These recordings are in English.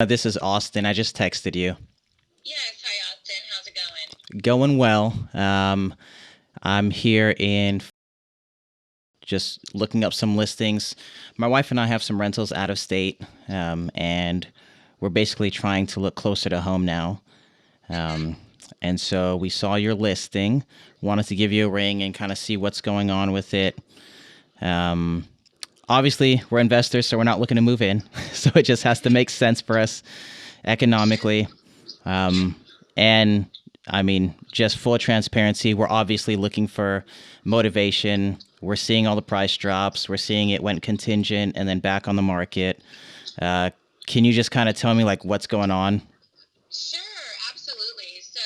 This is Austin. I just texted you. Yes, hi Austin. How's it going? Going well. I'm here in just looking up some listings. My wife and I have some rentals out of state, and we're basically trying to look closer to home now. Um, and so we saw your listing, wanted to give you a ring and kind of see what's going on with it. Um, Obviously, we're investors, so we're not looking to move in. So it just has to make sense for us economically. And I mean, just full transparency, we're obviously looking for motivation. We're seeing all the price drops. We're seeing it went contingent and then back on the market. Uh, can you just kind of tell me like what's going on? Sure, absolutely. So,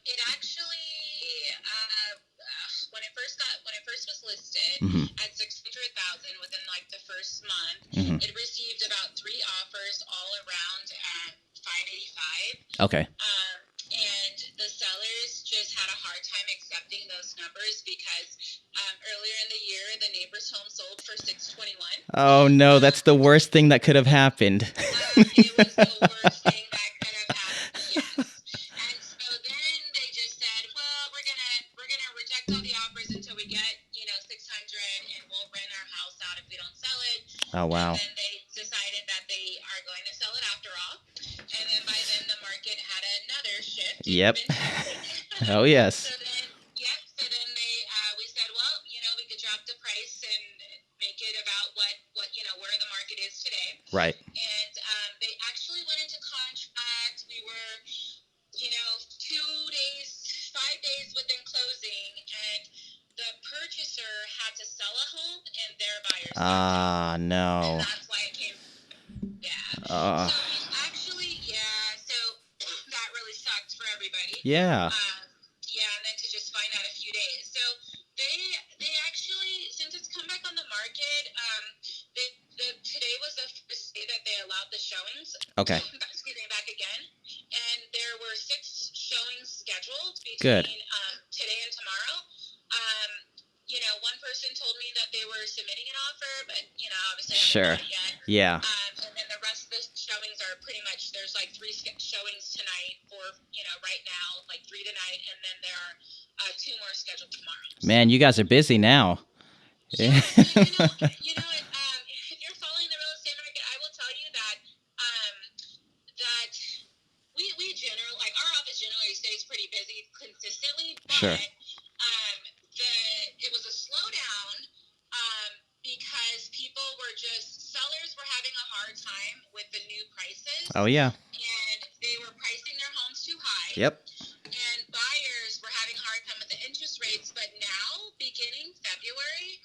it actually, when it first was listed Hmm. at 600,000 within like the first month, Hmm. it received about three offers all around at 585. Okay. And the sellers just had a hard time accepting those numbers because earlier in the year, the neighbor's home sold for 621. Oh no, that's the worst thing that could have happened. It was the worst thing that could have happened. Yes. And so then they just said, "Well, we're gonna reject all the offers until we get 600, and we'll rent our house out if we don't sell it." Oh And wow. then they decided that they are going to sell it after all. And then by then the market had another shift. It's Yep. been shifting. Oh So yes. then, yep. So then we said, well, we could drop the price and make it about what where the market is today. Right. And they actually went into contract. We were, 2 days, 5 days within closing, and the purchaser had to sell a home, and their buyers backed out, Ah and no. that's why it came. Yeah. Uh So we actually, yeah. So that really sucked for everybody. yeah. Yeah, and then to just find out a few days. So they actually, since it's come back on the market, today was the first day that they allowed the showings. Okay. Excuse me, back again, and there were 6 showings scheduled Good. between today and tomorrow. One person told me that they were submitting an offer, but obviously I haven't Sure. got it yet. Yeah. And then the rest of the showings are pretty much, there's like showings tonight for right now, like 3 tonight, and then there are 2 more scheduled tomorrow. Man, you guys are busy now. Yeah, so if you're following the real estate market, I will tell you that that we generally, like, our office generally stays pretty busy consistently, Sure. but it was a slowdown because sellers were having a hard time with the new prices, Oh yeah. and they were pricing their homes too high. Yep. And buyers were having a hard time with the interest rates, but now, beginning February,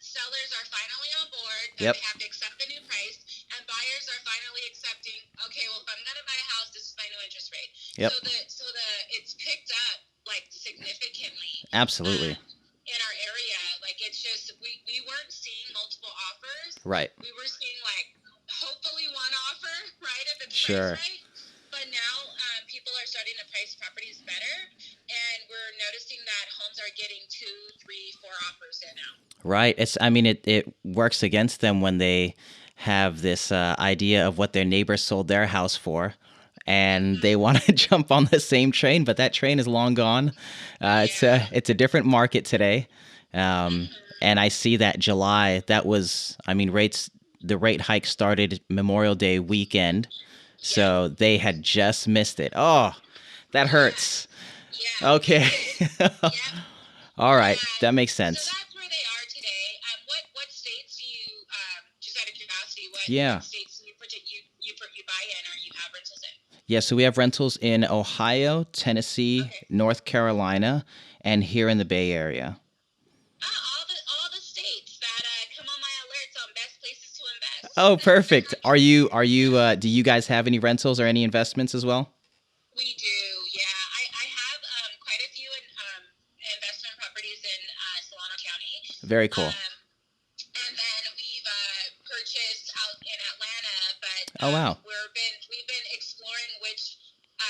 sellers are finally on board that Yep. they have to accept the new price, and buyers are finally accepting, okay, well, if I'm going to buy a house, this is my new interest rate. Yep. So it's picked up like significantly Absolutely. in our area. Like, it's just, we weren't seeing multiple offers. Right. We were seeing like hopefully one offer, right, if it's Sure. priced right. But now people are starting to price properties better, and we're noticing that homes are getting 2, 3, 4 offers in now. Right. I mean, it works against them when they have this idea of what their neighbor sold their house for, and they want to jump on the same train, but that train is long gone. Yeah. It's a different market today, and I see that July. That was, I mean, the rate hike started Memorial Day weekend, so they had just missed it. Oh, that hurts. Yeah. Okay. Yeah. All right, Yeah. that makes So sense. that's where they are today. What states do you, just out of curiosity, Yeah. what states do you buy in, or you have rentals in? Yeah, so we have rentals in Ohio, Tennessee, Okay. North Carolina, and here in the Bay Area. All the states that come on my alerts on best places to invest. Oh, perfect. Do you guys have any rentals or any investments as well? We do, yeah. I have quite a few investment properties in Solano County. Very cool. And then we've purchased out in Atlanta, but Oh, wow. we've been exploring which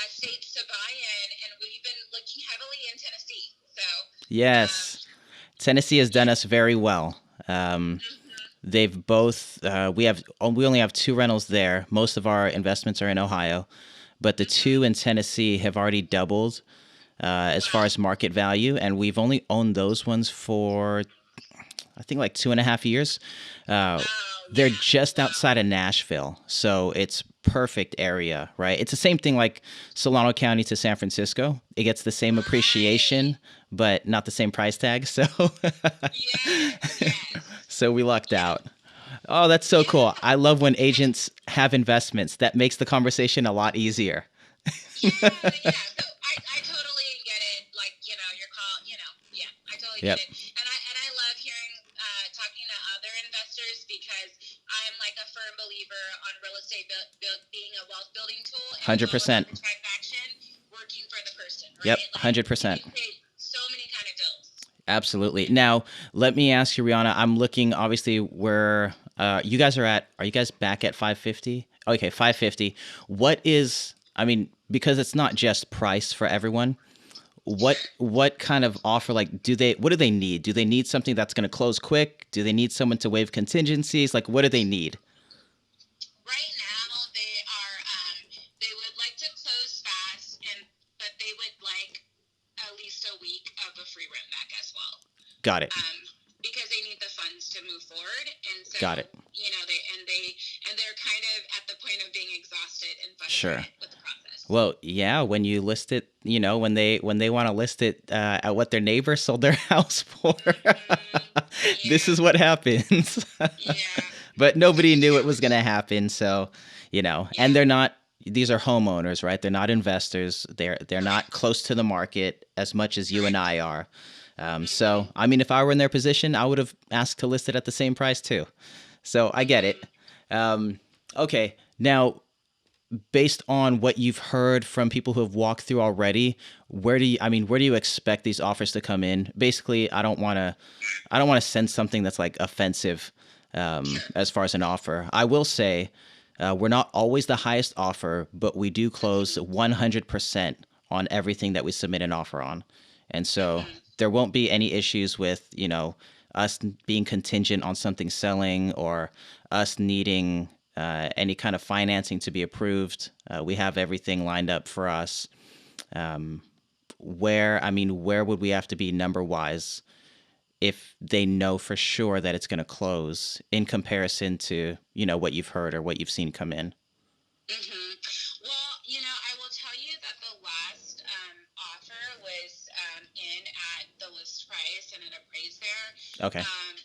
states to buy in, and we've been looking heavily in Tennessee. So, Yes. Tennessee has done us very well. mhm. They've both. We only have two rentals there. Most of our investments are in Ohio, but the two in Tennessee have already doubled as far as market value, and we've only owned those ones for I think like 2.5 years. Uh, Oh, they're yeah. just Wow. outside of Nashville, so it's perfect area, right? It's the same thing like Solano County to San Francisco. It gets the same Right. appreciation, but not the same price tag. So, Yes. Yes. so we lucked Yeah. out. Oh, that's so Yeah. cool. I love when And agents have investments. That makes the conversation a lot easier. yeah, yeah. So I totally get it. Like, your call, yeah, I totally get Yep. it. And I love hearing talking to other investors because I'm like a firm believer on real estate being a wealth building tool and flow without 100%. the transaction working for the person, Yep. right? Like you 100%. can create so many kind of deals. Absolutely. Now, let me ask you, Rihanna. I'm looking. Obviously, where you guys are at. Are you guys back at 550? Okay, 550. What is? I mean, because it's not just price for everyone. Sure. What kind of offer? Like, what do they need? Do they need something that's going to close quick? Do they need someone to waive contingencies? Like, what do they need? Right now they would like to close fast, but they would like at least a week of a free rent back as well. Got it. Because they need the funds to move forward, and so Got it. they're kind of at the point of being exhausted and Sure. frustrated with the process. Well, yeah. When you list it, when they want to list it at what their neighbor sold their house for, this Yeah, is what happens. yeah, But nobody knew yeah, it was going to happen. So, and yeah, they're not. These are homeowners, right? They're not investors. They're not correct, close to the market as much as you and correct. I are. So, Hmm. I mean, if I were in their position, I would have asked to list it at the same price too. So I get it. Hmm. Um, okay, now based on what you've heard from people who have walked through already, where do you expect these offers to come in? Basically, I don't want to send something that's like offensive Sure. as far as an offer. I will say we're not always the highest offer, but we do close Hmm. 100% on everything that we submit an offer on. And so Hmm. there won't be any issues with, us being contingent on something selling or us needing any kind of financing to be approved. We have everything lined up for us. Where would we have to be number wise if they know for sure that it's going to close in comparison to, what you've heard or what you've seen come in? Hmm. Well, I will tell you that the last offer was in at the list price and it appraised there. Okay. Um,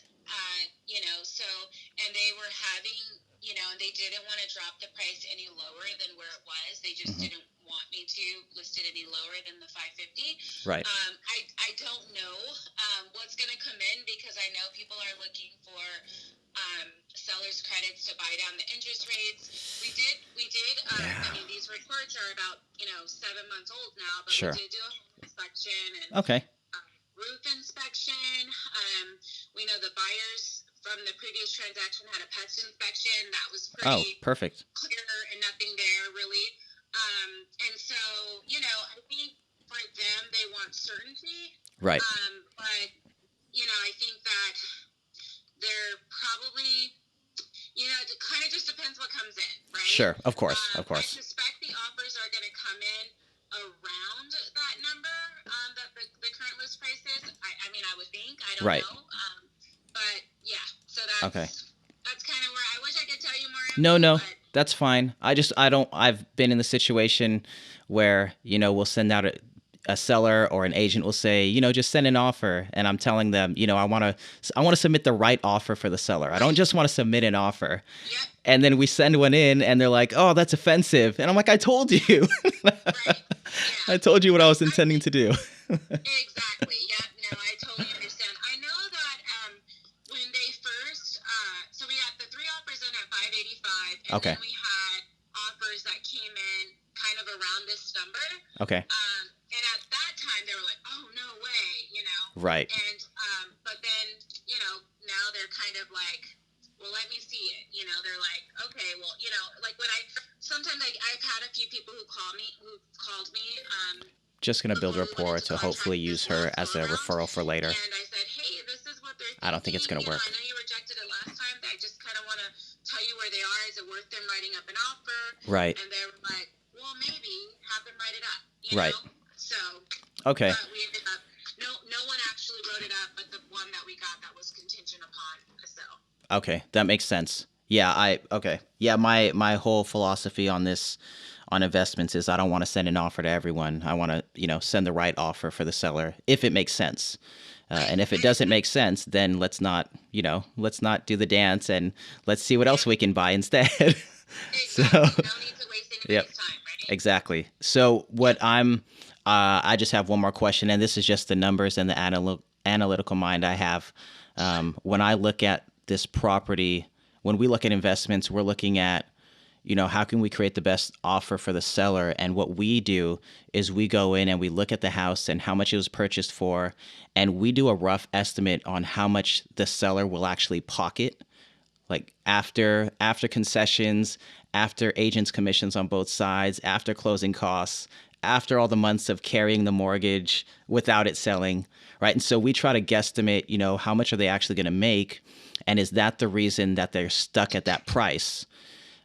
so, and they were having, and they didn't want to drop the price any lower than where it was. They just Hmm. didn't want me to list it any lower than the 550. Right. I don't know what's going to come in because I know people are looking for sellers credits to buy down the interest rates. We did. I Yeah. mean, these reports are about 7 months old now, but we Sure. did do a home inspection and Okay. roof inspection. We know the buyers from the previous transaction had a pest inspection that was Oh, pretty perfect. clear and nothing there really. And so I think for them they want certainty. Right. But I think that they're probably it kind of just depends what comes in, right? Sure. Of course. Of I course. suspect the offers are going to come in around that number that the current list price is. I mean, I would think. I don't Right. know. But yeah, so Okay. that's kind of where I wish I could tell you more No, info, no, but that's fine. I've been in the situation where, we'll send out a seller or an agent will say, just send an offer. And I'm telling them, I want to submit the right offer for the seller. I don't right. just want to submit an offer. Yep. And then we send one in and they're like, oh, that's offensive. And I'm like, I told you. Right. Yeah. I told you what I was I intending think to do. exactly. Yep. No, I totally understand. I know that when they first, so we had the three offers in at 585, and Okay. then we had offers that came in kind of around this number. Okay. And at that time, they were like, "Oh no way," Right. And but then now they're kind of like, "Well, let me see it." They're like, "Okay, well, like when sometimes I've had a few people who called me Just going to build before we went rapport into to hopefully contract use this her last go as a around, referral for later. and I said, "Hey, this is what they're I don't think it's thinking. going to I work. know you rejected it last time. I writing up an offer, Right. and they were like, well, maybe have them write it up, Right. So, Okay. but we ended up, no one actually wrote it up, but the one that we got that was contingent upon a sale. Okay, that makes sense. Yeah, okay. Yeah, my whole philosophy on this on investments is I don't want to send an offer to everyone. I want to, send the right offer for the seller if it makes sense. And if it doesn't make sense, then let's not do the dance and let's see what else we can buy instead. So, Exactly. No need to waste anybody's yep, time, right? exactly. So I just have one more question, and this is just the numbers and the analytical mind I have. When I look at this property, when we look at investments, we're looking at, how can we create the best offer for the seller? And what we do is we go in and we look at the house and how much it was purchased for, and we do a rough estimate on how much the seller will actually pocket, like after concessions, after agents' commissions on both sides, after closing costs, after all the months of carrying the mortgage without it selling, right? And so we try to guesstimate, how much are they actually going to make, and is that the reason that they're stuck at that price?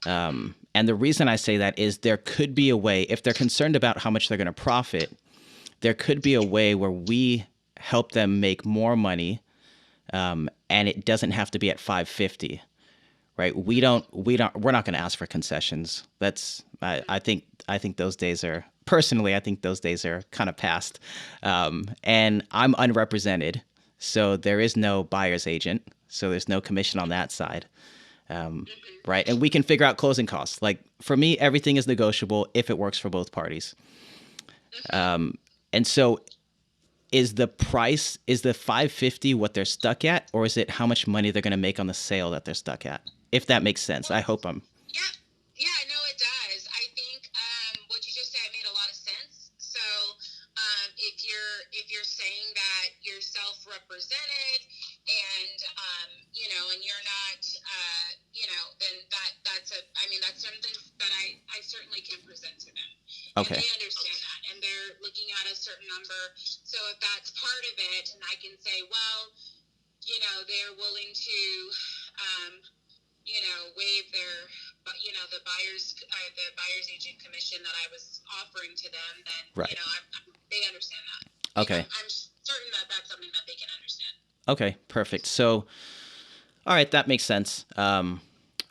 And the reason I say that is there could be a way, if they're concerned about how much they're going to profit, there could be a way where we help them make more money, and it doesn't have to be at 550, right? We're not going to ask for concessions. I think those days are, personally, I think those days are kind of past. And I'm unrepresented, so there is no buyer's agent, so there's no commission on that side. Right. And we can figure out closing costs. Like for me, everything is negotiable if it works for both parties. And so is the 550 what they're stuck at, or is it how much money they're going to make on the sale that they're stuck at? If that makes sense. I hope I'm. Yeah, no, it does. I think what you just said made a lot of sense. So if you're saying that you're self-represented and and you're not then that's something that I certainly can present to them. Okay. And they understand that, and they're looking at a certain number. So if that's part of it, and I can say, well, they're willing to waive their the buyer's agent commission that I was offering to them, then right. They understand that. Okay. I'm certain that that's something that they can understand. Okay, perfect. So, all right, that makes sense.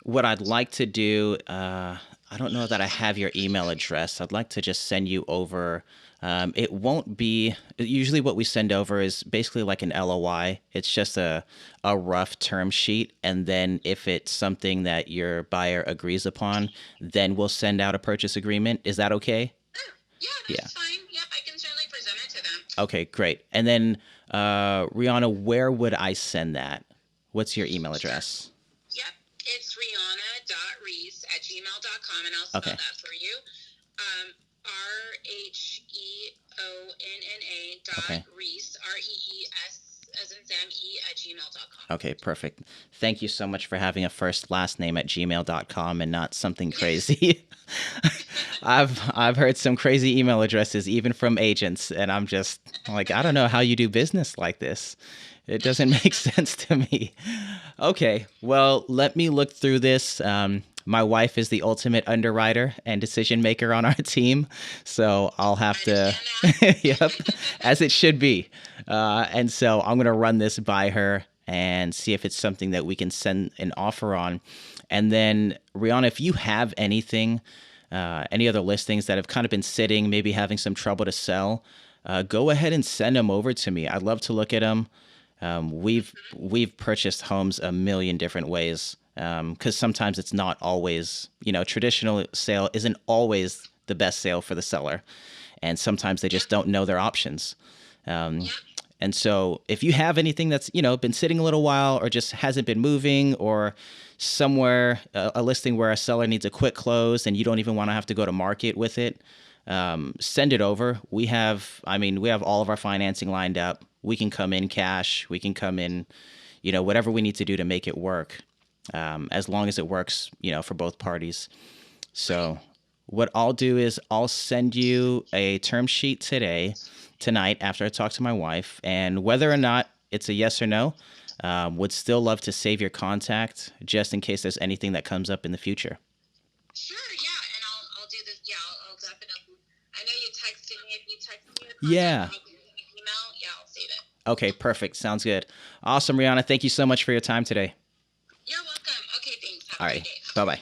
What I'd like to do, I don't know that I have your email address. I'd like to just send you over. It won't be, usually what we send over is basically like an LOI. It's just a rough term sheet. And then if it's something that your buyer agrees upon, then we'll send out a purchase agreement. Is that okay? Yeah, that's fine. Yep, I can certainly present it to them. Okay, great. And then, Rihanna, where would I send that? What's your email address? Yep, it's rihanna.reese@gmail.com, and I'll spell that for you. RHEONNA.Reese, REES as in Sam, @gmail.com. Okay, perfect. Thank you so much for having a first last name at gmail.com and not something crazy. I've heard some crazy email addresses even from agents, and I'm just like, I don't know how you do business like this. It doesn't make sense to me. Okay, well, let me look through this. My wife is the ultimate underwriter and decision maker on our team, so I'll have to, yep, as it should be. And so I'm going to run this by her and see if it's something that we can send an offer on. And then, Rihanna, if you have anything, any other listings that have kind of been sitting, maybe having some trouble to sell, go ahead and send them over to me. I'd love to look at them. We've purchased homes a million different ways, because sometimes it's not always, traditional sale isn't always the best sale for the seller, and sometimes they just don't know their options. And so if you have anything that's, been sitting a little while or just hasn't been moving, or somewhere, a listing where a seller needs a quick close and you don't even want to have to go to market with it, send it over. We have all of our financing lined up. We can come in cash. We can come in, whatever we need to do to make it work, as long as it works, for both parties. So what I'll do is I'll send you a term sheet tonight after I talk to my wife, and whether or not it's a yes or no, would still love to save your contact just in case there's anything that comes up in the future. Sure, yeah, and I'll do this. Yeah, I'll definitely. I know you texted me. If you text me the Yeah. contact, I'll give you an email. Yeah, I'll save it. Okay, perfect. Sounds good. Awesome, Rihanna. Thank you so much for your time today. You're welcome. Okay, thanks. Have All a right. great day. Bye bye.